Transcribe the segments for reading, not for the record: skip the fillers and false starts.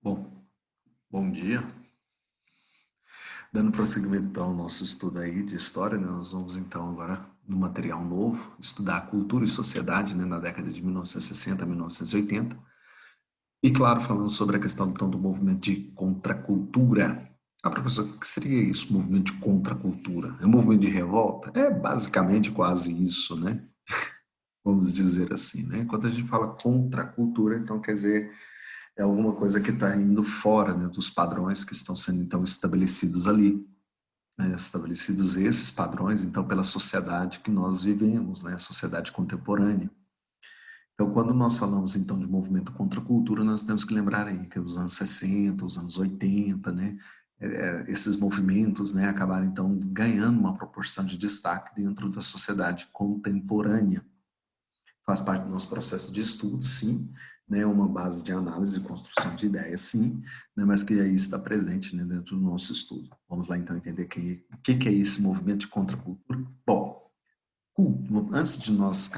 Bom, bom dia. Dando prosseguimento então ao nosso estudo aí de história, né, nós vamos então agora no material novo, estudar cultura e sociedade, né, na década de 1960 a 1980. E claro, falando sobre a questão então do movimento de contracultura. Ah, professor, o que seria isso, movimento de contracultura? É um movimento de revolta? É basicamente quase isso, né? Vamos dizer assim, né? Quando a gente fala contracultura, então quer dizer é alguma coisa que está indo fora, né, dos padrões que estão sendo então estabelecidos ali, né, estabelecidos esses padrões então pela sociedade que nós vivemos, né, a sociedade contemporânea. Então, quando nós falamos então de movimento contra a cultura, nós temos que lembrar aí que os anos 60, os anos 80, né, esses movimentos, né, acabaram então ganhando uma proporção de destaque dentro da sociedade contemporânea. Faz parte do nosso processo de estudo, sim, né, uma base de análise e construção de ideias, sim, né, mas que aí está presente, né, dentro do nosso estudo. Vamos lá então entender o que é esse movimento de contracultura. Bom, antes de nós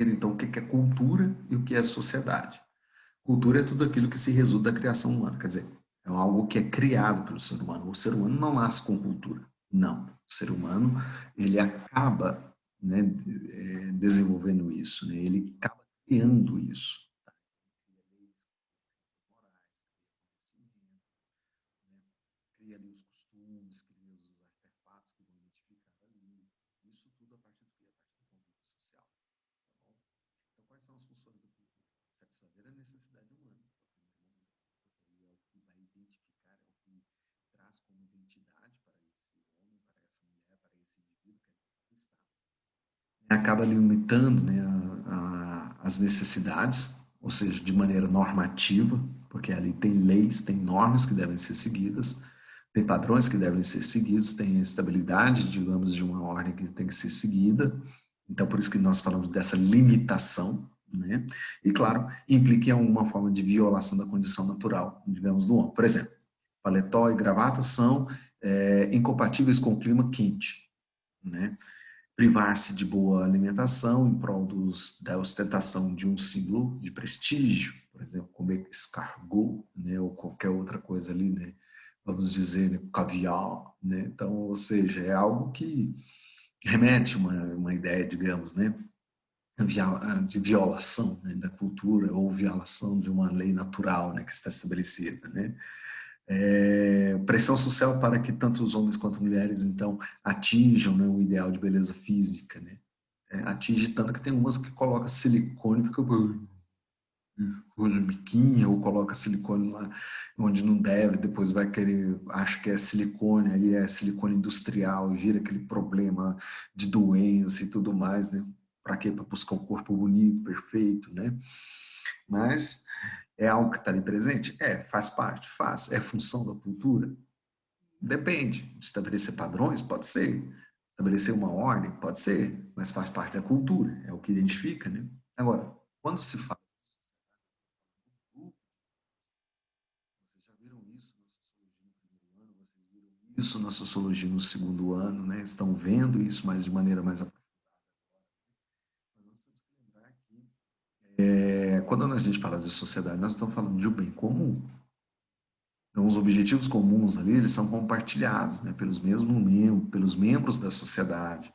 então o que é cultura e o que é sociedade. Cultura é tudo aquilo que se resulta da criação humana, quer dizer, é algo que é criado pelo ser humano. O ser humano não nasce com cultura, não. O ser humano, ele acaba, né, desenvolvendo isso, né? Ele acaba criando isso. Cria ali os costumes, cria os artefatos que vão identificar ali. Isso tudo a partir do que? A partir do convívio social. Tá bom? Então, quais são as funções da cultura? Satisfazer a necessidade humana, é o que vai identificar, é o que traz como identidade para esse homem, para essa mulher, para esse indivíduo que ali está. Acaba limitando, né, as necessidades, ou seja, de maneira normativa, porque ali tem leis, tem normas que devem ser seguidas, tem padrões que devem ser seguidos, tem estabilidade, digamos, de uma ordem que tem que ser seguida. Então, por isso que nós falamos dessa limitação, né? E, claro, implica em alguma forma de violação da condição natural, digamos, do homem. Por exemplo, paletó e gravata são incompatíveis com o clima quente, né? Privar-se de boa alimentação em prol da ostentação de um símbolo de prestígio, por exemplo, comer escargot, né, ou qualquer outra coisa ali, né, vamos dizer, né, caviar, né, então, ou seja, é algo que remete uma ideia, digamos, né, de violação, né, da cultura ou violação de uma lei natural, né, que está estabelecida, né. Pressão social para que tanto os homens quanto mulheres, então, atinjam, né, o ideal de beleza física, né, atinge tanto que tem umas que coloca silicone, fica usa biquinho ou coloca silicone lá onde não deve, depois vai querer, acha que é silicone, aí é silicone industrial, e vira aquele problema de doença e tudo mais, né? Para quê? Para buscar um corpo bonito, perfeito, né? Mas é algo que está ali presente? Faz parte, faz. É função da cultura? Depende. Estabelecer padrões? Pode ser. Estabelecer uma ordem? Pode ser. Mas faz parte da cultura. É o que identifica, né? Agora, quando se fala de grupo, vocês já viram isso na sociologia no primeiro ano, vocês viram isso na sociologia no segundo ano, né? Estão vendo isso, mas de maneira mais aprofundada. Mas nós temos que lembrar que, quando a gente fala de sociedade, nós estamos falando de um bem comum. Então, os objetivos comuns ali, eles são compartilhados, né, pelos membros da sociedade,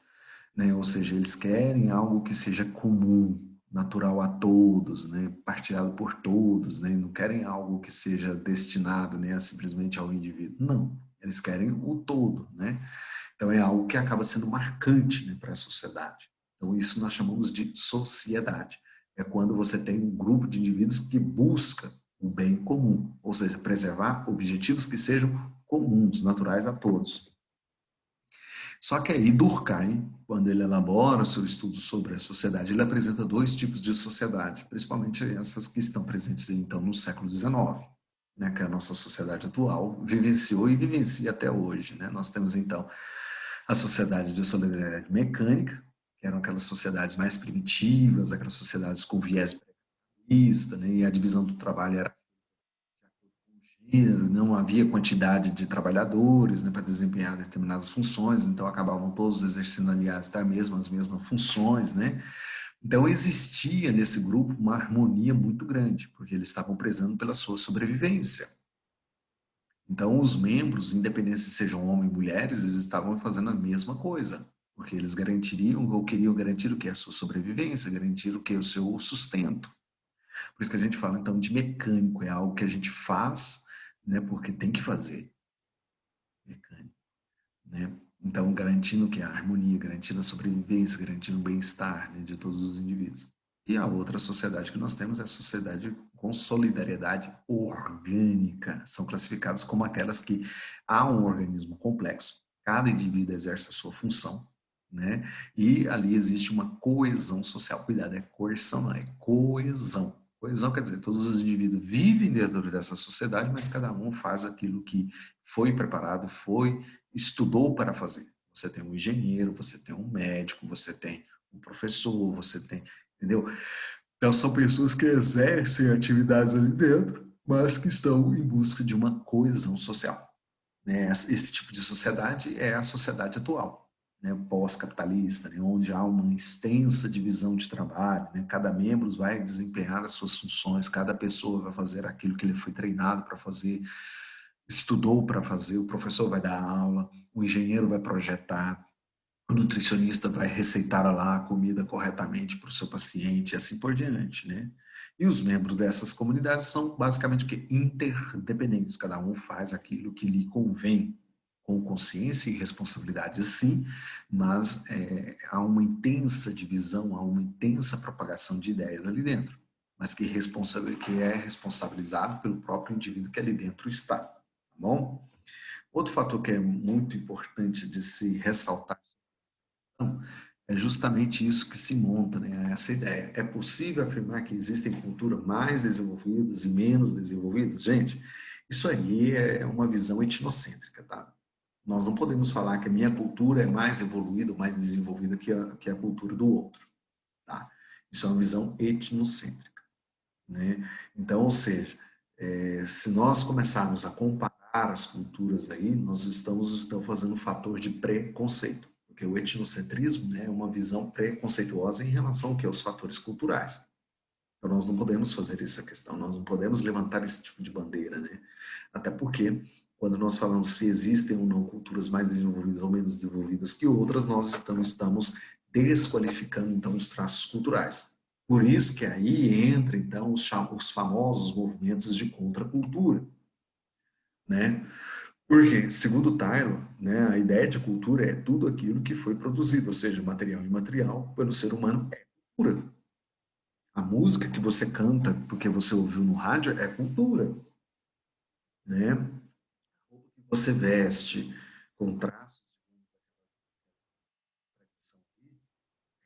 né, ou seja, eles querem algo que seja comum, natural a todos, né, partilhado por todos, né, não querem algo que seja destinado, né, simplesmente ao indivíduo. Não, eles querem o todo, né. Então, é algo que acaba sendo marcante, né, para a sociedade. Então, isso nós chamamos de sociedade. É quando você tem um grupo de indivíduos que busca o bem comum, ou seja, preservar objetivos que sejam comuns, naturais a todos. Só que aí Durkheim, quando ele elabora o seu estudo sobre a sociedade, ele apresenta dois tipos de sociedade, principalmente essas que estão presentes então no século XIX, né, que é a nossa sociedade atual vivenciou e vivencia até hoje, né? Nós temos então a sociedade de solidariedade mecânica, que eram aquelas sociedades mais primitivas, aquelas sociedades com viés precapitalista, né, e a divisão do trabalho era não havia quantidade de trabalhadores, né, para desempenhar determinadas funções, então acabavam todos exercendo, aliás, as mesmas funções, né? Então existia nesse grupo uma harmonia muito grande, porque eles estavam prezando pela sua sobrevivência. Então os membros, independente se sejam homens ou mulheres, eles estavam fazendo a mesma coisa, porque eles garantiriam ou queriam garantir o que? A sua sobrevivência, garantir o que? O seu sustento. Por isso que a gente fala então de mecânico, é algo que a gente faz, né, porque tem que fazer. Mecânico, né? Então garantindo que a harmonia, garantindo a sobrevivência, garantindo o bem-estar, né, de todos os indivíduos. E a outra sociedade que nós temos é a sociedade com solidariedade orgânica. São classificadas como aquelas que há um organismo complexo, cada indivíduo exerce a sua função, né? E ali existe uma coesão social. Cuidado, é coerção, não é coesão. Coesão quer dizer, todos os indivíduos vivem dentro dessa sociedade, mas cada um faz aquilo que foi preparado, estudou para fazer. Você tem um engenheiro, você tem um médico, você tem um professor, você tem, entendeu? Então são pessoas que exercem atividades ali dentro, mas que estão em busca de uma coesão social, né? Esse tipo de sociedade é a sociedade atual, né? Pós-capitalista, né? Onde há uma extensa divisão de trabalho, né? Cada membro vai desempenhar as suas funções, cada pessoa vai fazer aquilo que ele foi treinado para fazer, estudou para fazer, o professor vai dar aula, o engenheiro vai projetar, o nutricionista vai receitar lá a comida corretamente para o seu paciente e assim por diante, né? E os membros dessas comunidades são basicamente que interdependentes, cada um faz aquilo que lhe convém, com consciência e responsabilidade, sim, mas há uma intensa divisão, há uma intensa propagação de ideias ali dentro, mas que é responsabilizado pelo próprio indivíduo que ali dentro está, tá bom? Outro fator que é muito importante de se ressaltar é justamente isso que se monta, né? Essa ideia. É possível afirmar que existem culturas mais desenvolvidas e menos desenvolvidas? Gente, isso aí é uma visão etnocêntrica, tá? Nós não podemos falar que a minha cultura é mais evoluída ou mais desenvolvida que a cultura do outro, tá? Isso é uma visão etnocêntrica, né? Então, ou seja, se nós começarmos a comparar as culturas aí, nós estamos então fazendo um fator de preconceito, porque o etnocentrismo, né, é uma visão preconceituosa em relação ao que aos fatores culturais. Então nós não podemos fazer essa questão, nós não podemos levantar esse tipo de bandeira, né? Até porque quando nós falamos se existem ou não culturas mais desenvolvidas ou menos desenvolvidas que outras, nós estamos desqualificando então os traços culturais. Por isso que aí entra então os famosos movimentos de contracultura, né? Porque, segundo Tyler, né, a ideia de cultura é tudo aquilo que foi produzido, ou seja, material e imaterial, pelo ser humano é cultura. A música que você canta porque você ouviu no rádio é cultura, né? Você veste com traços,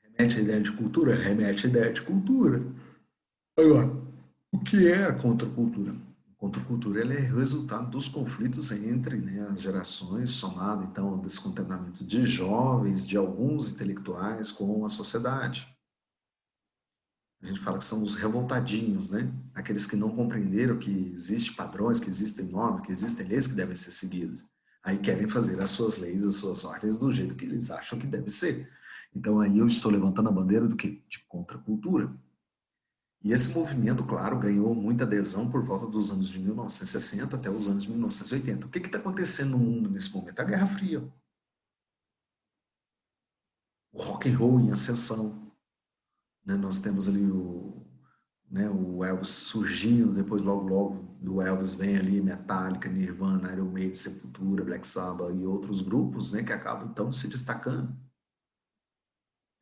remete à ideia de cultura? Remete à ideia de cultura. Agora, o que é a contracultura? A contracultura ela é resultado dos conflitos entre, né, as gerações, somado então ao descontentamento de jovens, de alguns intelectuais com a sociedade. A gente fala que são os revoltadinhos, né? Aqueles que não compreenderam que existem padrões, que existem normas, que existem leis que devem ser seguidas. Aí querem fazer as suas leis, as suas ordens do jeito que eles acham que deve ser. Então aí eu estou levantando a bandeira do que? De contracultura. E esse movimento, claro, ganhou muita adesão por volta dos anos de 1960 até os anos de 1980. O que está acontecendo no mundo nesse momento? A Guerra Fria. O rock and roll em ascensão, né? Nós temos ali né, o Elvis surgindo, depois logo do Elvis vem ali Metallica, Nirvana, Iron Maiden, Sepultura, Black Sabbath e outros grupos, né, que acabam então se destacando,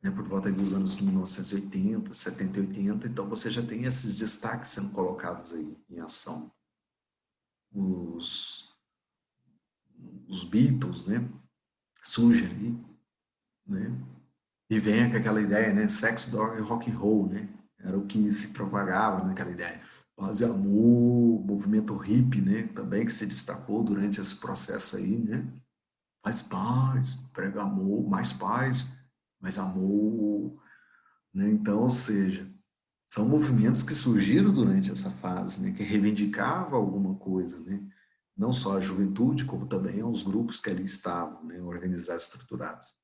né, por volta dos anos de 1980, 70 e 80, então você já tem esses destaques sendo colocados aí em ação. Os, os Beatles, né, surgem ali, né, e vem com aquela ideia, né, sex, droga e rock and roll, né, era o que se propagava naquela ideia. Paz e amor, movimento hippie, né? Também que se destacou durante esse processo aí, né? Mais paz, prega amor, mais paz, mais amor, né? Então, ou seja, são movimentos que surgiram durante essa fase, né? Que reivindicava alguma coisa, né? Não só a juventude, como também os grupos que ali estavam, né? Organizados, estruturados.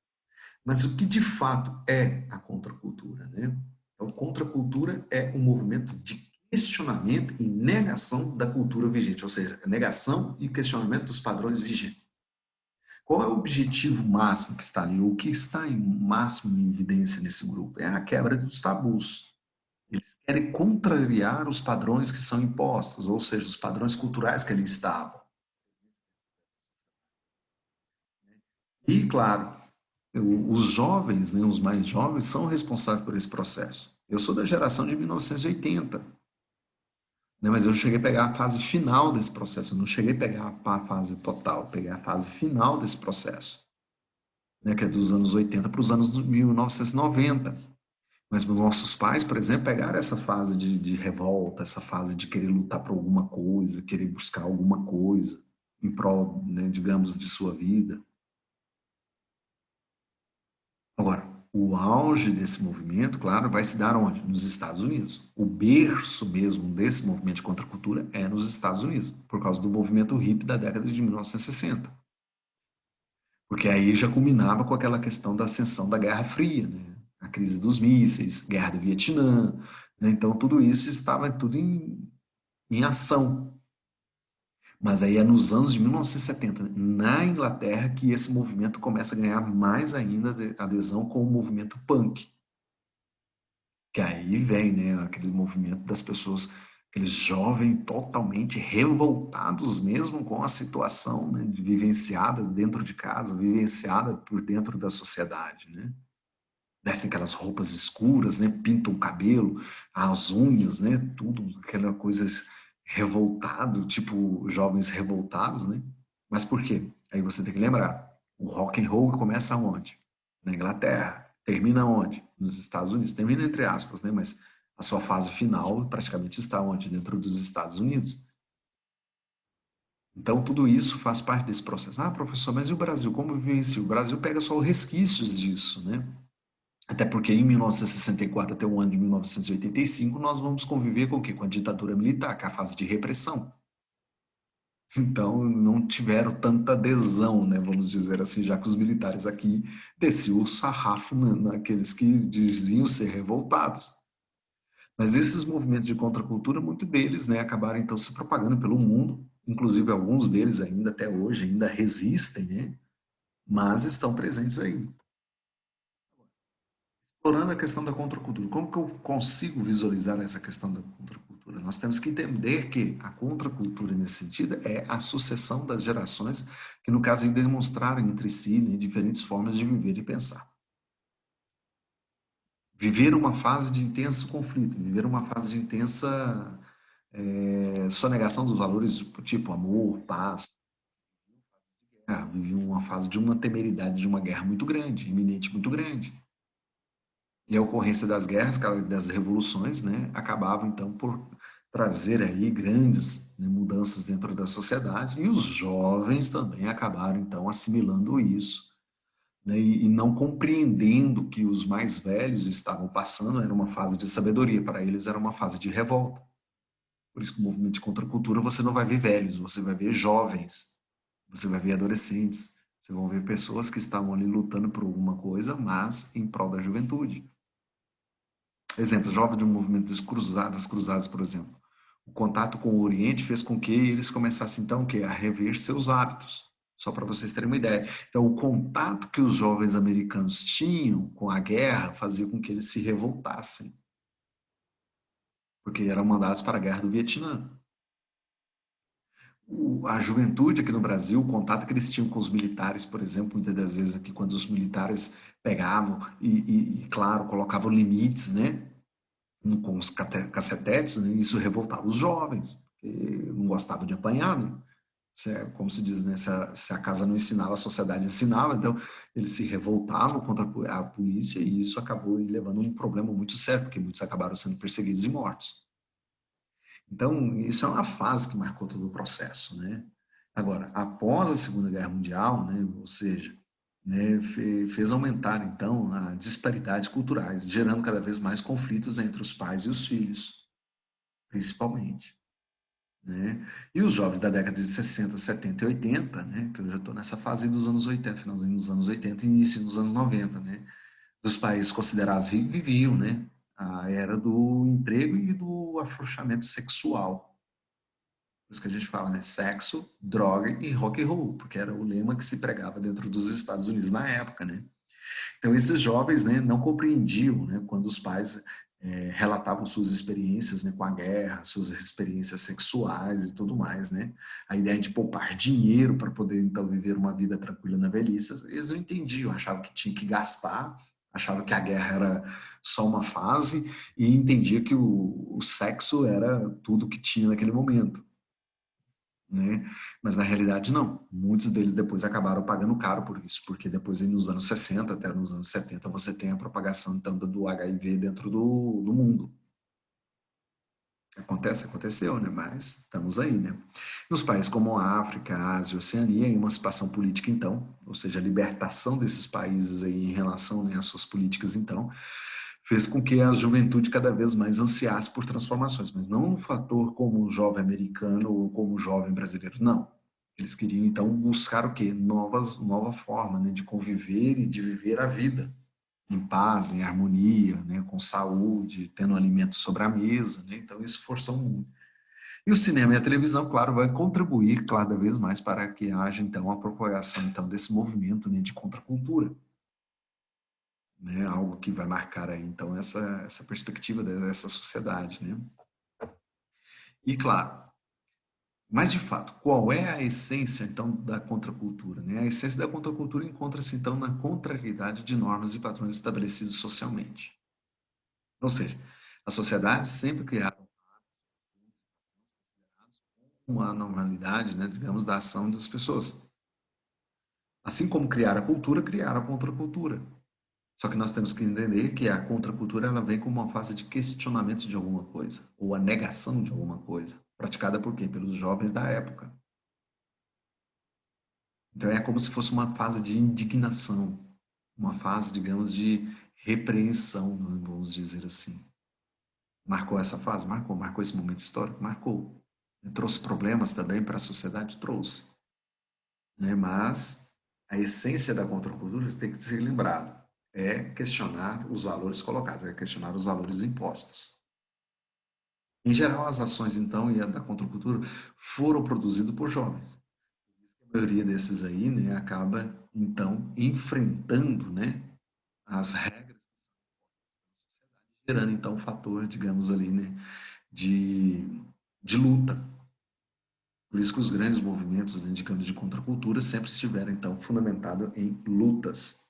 Mas o que de fato é a contracultura, né? Então, contracultura é um movimento de questionamento e negação da cultura vigente, ou seja, negação e questionamento dos padrões vigentes. Qual é o objetivo máximo que está ali? O que está em máximo em evidência nesse grupo? É a quebra dos tabus. Eles querem contrariar os padrões que são impostos, ou seja, os padrões culturais que ali estavam. E, claro, os jovens, né, os mais jovens, são responsáveis por esse processo. Eu sou da geração de 1980, né, mas eu cheguei a pegar a fase final desse processo, eu não cheguei a pegar a fase total, peguei a fase final desse processo, né, que é dos anos 80 para os anos 1990. Mas nossos pais, por exemplo, pegaram essa fase de revolta, essa fase de querer lutar por alguma coisa, querer buscar alguma coisa em prol, né, digamos, de sua vida. Agora, o auge desse movimento, claro, vai se dar onde? Nos Estados Unidos. O berço mesmo desse movimento de contracultura é nos Estados Unidos, por causa do movimento hippie da década de 1960. Porque aí já culminava com aquela questão da ascensão da Guerra Fria, né? A crise dos mísseis, Guerra do Vietnã, né? Então tudo isso estava tudo em ação. Mas aí é nos anos de 1970, na Inglaterra, que esse movimento começa a ganhar mais ainda adesão com o movimento punk. Que aí vem, né, aquele movimento das pessoas, aqueles jovens totalmente revoltados mesmo com a situação, né, vivenciada dentro de casa, vivenciada por dentro da sociedade, né? Vestem aquelas roupas escuras, né, pintam o cabelo, as unhas, né, tudo aquela coisa revoltado, tipo jovens revoltados, né? Mas por quê? Aí você tem que lembrar, o rock and roll começa onde? Na Inglaterra. Termina onde? Nos Estados Unidos. Termina entre aspas, né? Mas a sua fase final praticamente está onde? Dentro dos Estados Unidos. Então, tudo isso faz parte desse processo. Ah, professor, mas e o Brasil? Como vivencia? O Brasil pega só resquícios disso, né? Até porque em 1964 até o ano de 1985 nós vamos conviver com o quê? Com a ditadura militar, que é a fase de repressão. Então, não tiveram tanta adesão, né, vamos dizer assim, já que os militares aqui desciam o sarrafo naqueles que diziam ser revoltados. Mas esses movimentos de contracultura, muito deles, né, acabaram então se propagando pelo mundo, inclusive alguns deles ainda até hoje ainda resistem, né, mas estão presentes aí. Explorando a questão da contracultura, como que eu consigo visualizar essa questão da contracultura? Nós temos que entender que a contracultura, nesse sentido, é a sucessão das gerações que, no caso, demonstraram entre si, né, diferentes formas de viver e pensar. Viver uma fase de intenso conflito, viver uma fase de intensa sonegação dos valores tipo amor, paz. Viver uma fase de uma temeridade de uma guerra muito grande, iminente muito grande. E a ocorrência das guerras, das revoluções, né, acabava então por trazer aí grandes, né, mudanças dentro da sociedade, e os jovens também acabaram então assimilando isso, né, e não compreendendo que os mais velhos estavam passando, era uma fase de sabedoria, para eles era uma fase de revolta. Por isso que o movimento de contracultura você não vai ver velhos, você vai ver jovens, você vai ver adolescentes, você vai ver pessoas que estavam ali lutando por alguma coisa, mas em prol da juventude. Exemplo, jovens de um movimento das cruzadas, por exemplo. O contato com o Oriente fez com que eles começassem, então, a rever seus hábitos. Só para vocês terem uma ideia. Então, o contato que os jovens americanos tinham com a guerra fazia com que eles se revoltassem. Porque eram mandados para a guerra do Vietnã. A juventude aqui no Brasil, o contato que eles tinham com os militares, por exemplo, muitas das vezes aqui, quando os militares pegavam e claro, colocavam limites, né? Com os cacetetes, né, isso revoltava os jovens, porque não gostavam de apanhar, né? Como se diz, né? Se a casa não ensinava, a sociedade ensinava, então eles se revoltavam contra a polícia e isso acabou levando a um problema muito sério, porque muitos acabaram sendo perseguidos e mortos. Então, isso é uma fase que marcou todo o processo, né? Agora, após a Segunda Guerra Mundial, né, ou seja, né, fez aumentar, então, as disparidades culturais, gerando cada vez mais conflitos entre os pais e os filhos, principalmente. Né? E os jovens da década de 60, 70 e 80, né, que eu já estou nessa fase dos anos 80, finalzinho dos anos 80 e início dos anos 90, né, dos países considerados ricos viviam, né, a era do emprego e do afrouxamento sexual. Por isso que a gente fala, né? Sexo, droga e rock and roll, porque era o lema que se pregava dentro dos Estados Unidos na época, né? Então, esses jovens, né, não compreendiam, né, quando os pais relatavam suas experiências, né, com a guerra, suas experiências sexuais e tudo mais, né? A ideia de poupar dinheiro para poder, então, viver uma vida tranquila na velhice, eles não entendiam, achavam que tinha que gastar, achavam que a guerra era só uma fase e entendia que o sexo era tudo que tinha naquele momento, né? Mas na realidade não. Muitos deles depois acabaram pagando caro por isso, porque depois aí nos anos 60 até nos anos 70 você tem a propagação então do HIV dentro do mundo. Aconteceu, né? Mas estamos aí, né? Nos países como a África, a Ásia, a Oceania, em emancipação política, então, ou seja, a libertação desses países aí em relação, né, às suas políticas, então, fez com que a juventude cada vez mais ansiasse por transformações, mas não um fator como o jovem americano ou como o jovem brasileiro, não. Eles queriam, então, buscar o quê? Nova forma, né, de conviver e de viver a vida em paz, em harmonia, né, com saúde, tendo alimento sobre a mesa, né? Então isso forçou muito. E o cinema e a televisão, claro, vai contribuir cada vez mais para que haja então a propagação então desse movimento, né, de contracultura, né? Algo que vai marcar aí então essa perspectiva dessa sociedade, né? E claro, mas de fato, qual é a essência então da contracultura, né? A essência da contracultura encontra-se então na contrariedade de normas e padrões estabelecidos socialmente. Ou seja, a sociedade sempre criaram uma normalidade, né, digamos, da ação das pessoas. Assim como criar a cultura, criar a contracultura. Só que nós temos que entender que a contracultura ela vem como uma fase de questionamento de alguma coisa, ou a negação de alguma coisa, praticada por quem? Pelos jovens da época. Então é como se fosse uma fase de indignação, uma fase, digamos, de repreensão, vamos dizer assim. Marcou essa fase? Marcou esse momento histórico? Marcou. Trouxe problemas também para a sociedade? Trouxe. Né? Mas a essência da contracultura tem que ser lembrado. É questionar os valores colocados, é questionar os valores impostos. Em geral, as ações, então, e a da contracultura foram produzidas por jovens. A maioria desses aí, né, acaba, então, enfrentando, né, as regras que são gerando, então, um fator, digamos ali, né, de, de luta. Por isso que os grandes movimentos, né, digamos, de contracultura sempre estiveram, então, fundamentados em lutas.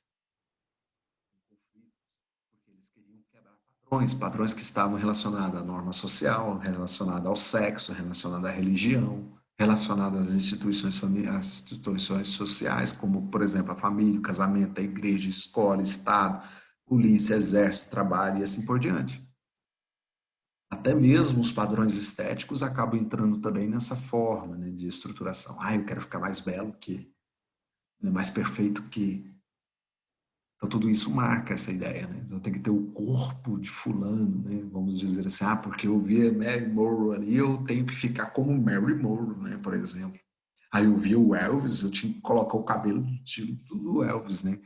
Porque eles queriam quebrar padrões que estavam relacionados à norma social, relacionados ao sexo, relacionados à religião, relacionados às às instituições sociais, como, por exemplo, a família, o casamento, a igreja, a escola, Estado, polícia, exército, trabalho e assim por diante. Até mesmo os padrões estéticos acabam entrando também nessa forma, né, de estruturação. Ah, eu quero ficar mais belo que, né, mais perfeito que. Então, tudo isso marca essa ideia, né? Então, tem que ter o corpo de fulano, né? Vamos dizer assim, ah, porque eu vi a Mary Monroe ali, eu tenho que ficar como Mary Monroe, né? Por exemplo. Aí eu vi o Elvis, eu tinha que colocar o cabelo do estilo do Elvis, né?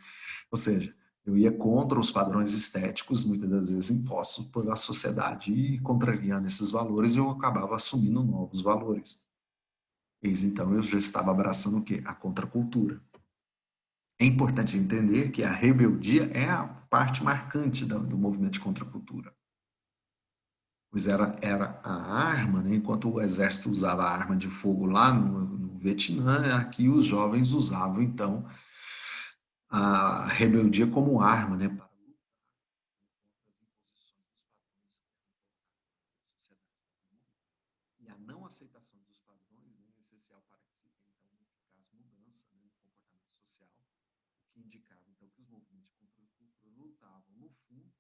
Ou seja, eu ia contra os padrões estéticos, muitas das vezes impostos pela sociedade, e contrariando esses valores, eu acabava assumindo novos valores. Eis então eu já estava abraçando o quê? A contracultura. É importante entender que a rebeldia é a parte marcante do movimento de contracultura. Pois era a arma, né? Enquanto o exército usava a arma de fogo lá no Vietnã, aqui os jovens usavam, então, a rebeldia como arma, né? Para e a não aceitação dos padrões, né, é essencial para que se tenha, então, uma eficaz mudança, né, no comportamento social, o que indicava, então, que os movimentos de contracultura lutavam, no fundo,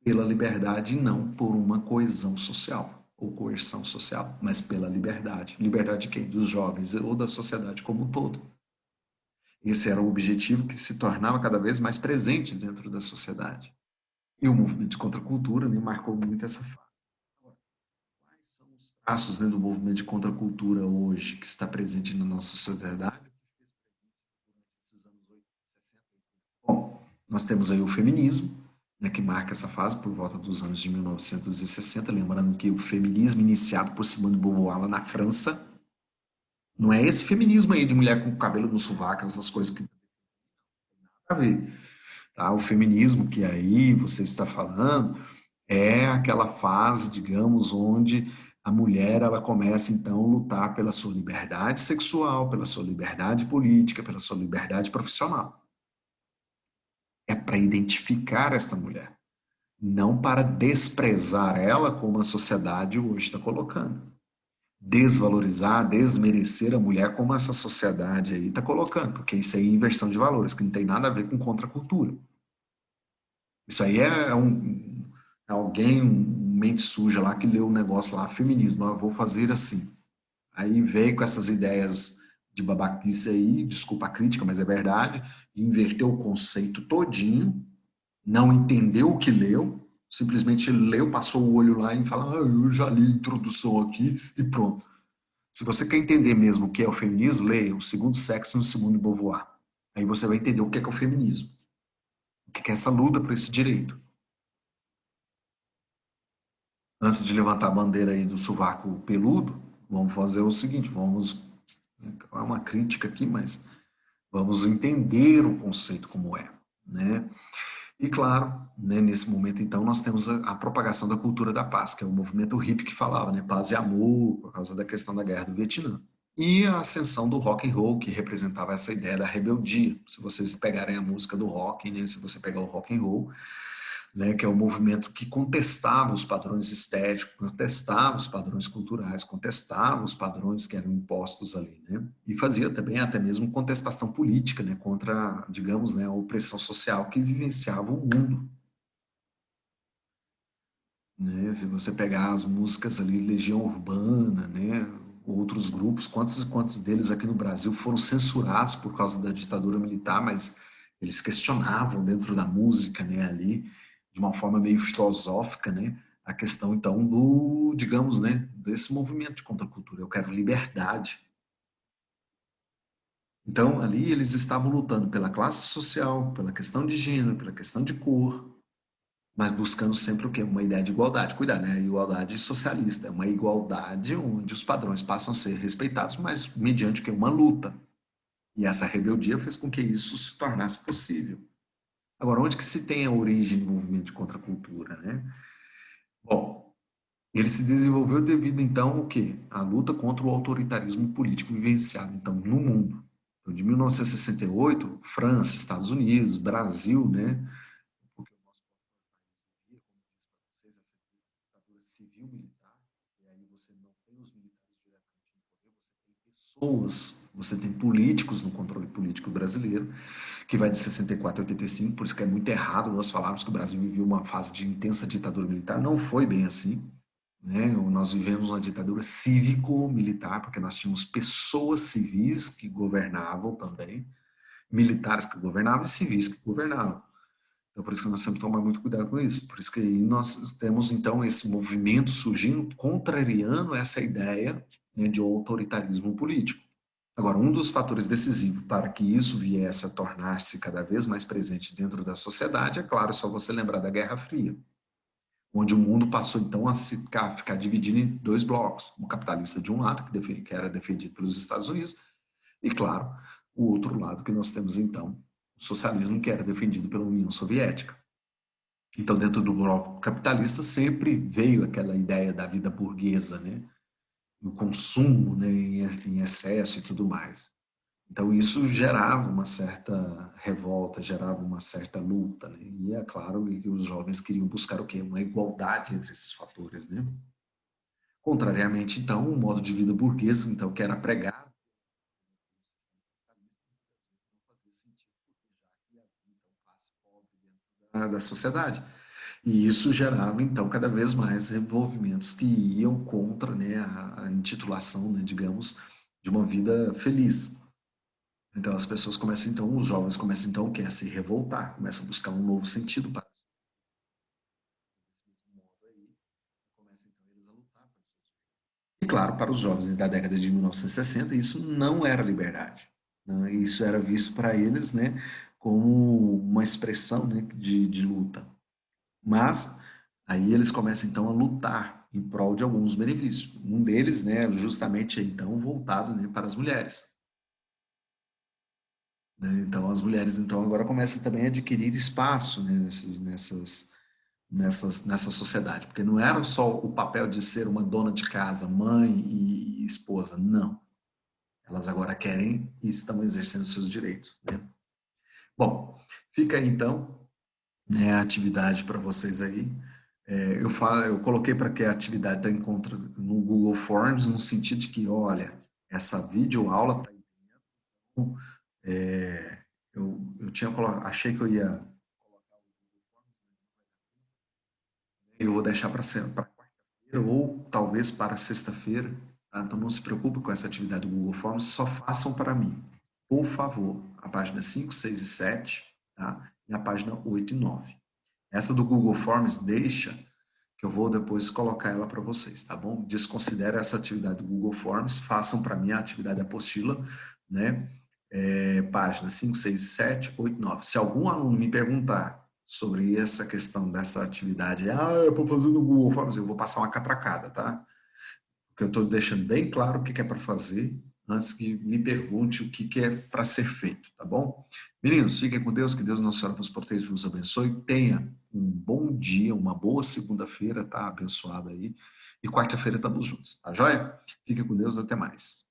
pela liberdade e não por uma coesão social ou coerção social, mas pela liberdade. Liberdade de quem? Dos jovens ou da sociedade como um todo. Esse era o objetivo que se tornava cada vez mais presente dentro da sociedade. E o movimento de contracultura, né, marcou muito essa fase. Agora, quais são os traços, né, do movimento de contracultura hoje que está presente na nossa sociedade? Bom, nós temos aí o feminismo, né, que marca essa fase por volta dos anos de 1960, lembrando que o feminismo iniciado por Simone de Beauvoir lá na França, não é esse feminismo aí de mulher com cabelo no sovaco, essas coisas que a ver, tá? O feminismo que aí você está falando é aquela fase, digamos, onde a mulher ela começa então a lutar pela sua liberdade sexual, pela sua liberdade política, pela sua liberdade profissional. É para identificar esta mulher, não para desprezar ela como a sociedade hoje está colocando. Desvalorizar, desmerecer a mulher como essa sociedade aí está colocando, porque isso aí é inversão de valores, que não tem nada a ver com contracultura. Isso aí é alguém, um mente suja lá que leu um negócio lá, feminismo, eu vou fazer assim. Aí veio com essas ideias de babaquice aí, desculpa a crítica, mas é verdade, e inverteu o conceito todinho, não entendeu o que leu, simplesmente leu, passou o olho lá e fala, eu já li a introdução aqui e pronto. Se você quer entender mesmo o que é o feminismo, leia O Segundo Sexo no Simone de Beauvoir. Aí você vai entender o que é o feminismo, o que é essa luta por esse direito. Antes de levantar a bandeira aí do sovaco peludo, vamos fazer o seguinte, vamos, é uma crítica aqui, mas vamos entender o conceito como é, né? E claro, né, nesse momento então nós temos a propagação da cultura da paz, que é o movimento hippie que falava, né, paz e amor, por causa da questão da guerra do Vietnã. E a ascensão do rock and roll, que representava essa ideia da rebeldia. Se vocês pegarem a música do rock, né, se você pegar o rock and roll, né, que é o movimento que contestava os padrões estéticos, contestava os padrões culturais, contestava os padrões que eram impostos ali, né, e fazia também até mesmo contestação política, né, contra, digamos, né, a opressão social que vivenciava o mundo, né, se você pegar as músicas ali, Legião Urbana, né, outros grupos, quantos e quantos deles aqui no Brasil foram censurados por causa da ditadura militar, mas eles questionavam dentro da música, né, ali, de uma forma meio filosófica, né, a questão então do, digamos, né, desse movimento de contracultura. Eu quero liberdade. Então, ali eles estavam lutando pela classe social, pela questão de gênero, pela questão de cor, mas buscando sempre o quê? Uma ideia de igualdade. Cuidado, né? Igualdade socialista, é uma igualdade onde os padrões passam a ser respeitados, mas mediante que uma luta. E essa rebeldia fez com que isso se tornasse possível. Agora, onde que se tem a origem do movimento de contracultura, né? Bom, ele se desenvolveu devido, então, ao quê? A luta contra o autoritarismo político vivenciado, então, no mundo. Então, de 1968, França, Estados Unidos, Brasil, né? Porque o nosso país vivia, como eu disse para vocês, essa ditadura civil-militar, e aí você não tem os militares diretamente no poder, você tem pessoas, você tem políticos no controle político brasileiro, que vai de 64 a 85, por isso que é muito errado nós falarmos que o Brasil viveu uma fase de intensa ditadura militar, não foi bem assim, né? Nós vivemos uma ditadura cívico-militar, porque nós tínhamos pessoas civis que governavam também, militares que governavam e civis que governavam. Então, por isso que nós temos que tomar muito cuidado com isso. Por isso que nós temos, então, esse movimento surgindo, contrariando essa ideia, né, de autoritarismo político. Agora, um dos fatores decisivos para que isso viesse a tornar-se cada vez mais presente dentro da sociedade, é claro, é só você lembrar da Guerra Fria, onde o mundo passou, então, a ficar dividido em dois blocos. O capitalista de um lado, que era defendido pelos Estados Unidos, e, claro, o outro lado que nós temos, então, o socialismo, que era defendido pela União Soviética. Então, dentro do bloco capitalista, sempre veio aquela ideia da vida burguesa, né? O consumo, né, em excesso e tudo mais. Então, isso gerava uma certa revolta, gerava uma certa luta, né? E é claro que os jovens queriam buscar o quê? Uma igualdade entre esses fatores, né? Contrariamente, então, o modo de vida burguês, então, que era pregado não fazia sentido, porque já que havia, então, classe pobre dentro da sociedade. E isso gerava, então, cada vez mais envolvimentos que iam contra, né, a intitulação, né, digamos, de uma vida feliz. Então, as pessoas começam, então, os jovens começam, então, a se revoltar, começam a buscar um novo sentido para esse mesmo modo aí, e começam, então, eles a lutar pelos seus direitos. E, claro, para os jovens da década de 1960, isso não era liberdade, né? Isso era visto para eles, né, como uma expressão, né, de luta. Mas aí eles começam então a lutar em prol de alguns benefícios. Um deles, né, justamente então voltado, né, para as mulheres. Né? Então as mulheres então agora começam também a adquirir espaço, né, nessa sociedade, porque não era só o papel de ser uma dona de casa, mãe e esposa, não. Elas agora querem e estão exercendo seus direitos, né? Bom, fica aí então, né, a atividade para vocês aí. Eu coloquei para que a atividade está encontra no Google Forms, no sentido de que, olha, essa videoaula está. É, eu tinha achei que eu ia. Eu vou deixar para quarta-feira ou talvez para sexta-feira. Tá? Então não se preocupe com essa atividade do Google Forms, só façam para mim. Por favor, a página 5, 6 e 7, tá? E a página 8 e 9. Essa do Google Forms deixa que eu vou depois colocar ela para vocês, tá bom? Desconsidere essa atividade do Google Forms, façam para mim a atividade apostila, né? Página 5, 6, 7, 8, 9. Se algum aluno me perguntar sobre essa questão dessa atividade, eu vou fazer no Google Forms, eu vou passar uma catracada, tá? Porque eu estou deixando bem claro o que é para fazer antes que me pergunte o que é para ser feito, tá bom? Meninos, fiquem com Deus, que Deus Nossa Senhora vos proteja e vos abençoe. Tenha um bom dia, uma boa segunda-feira, tá? Abençoada aí. E quarta-feira estamos juntos, tá joia? Fiquem com Deus, até mais.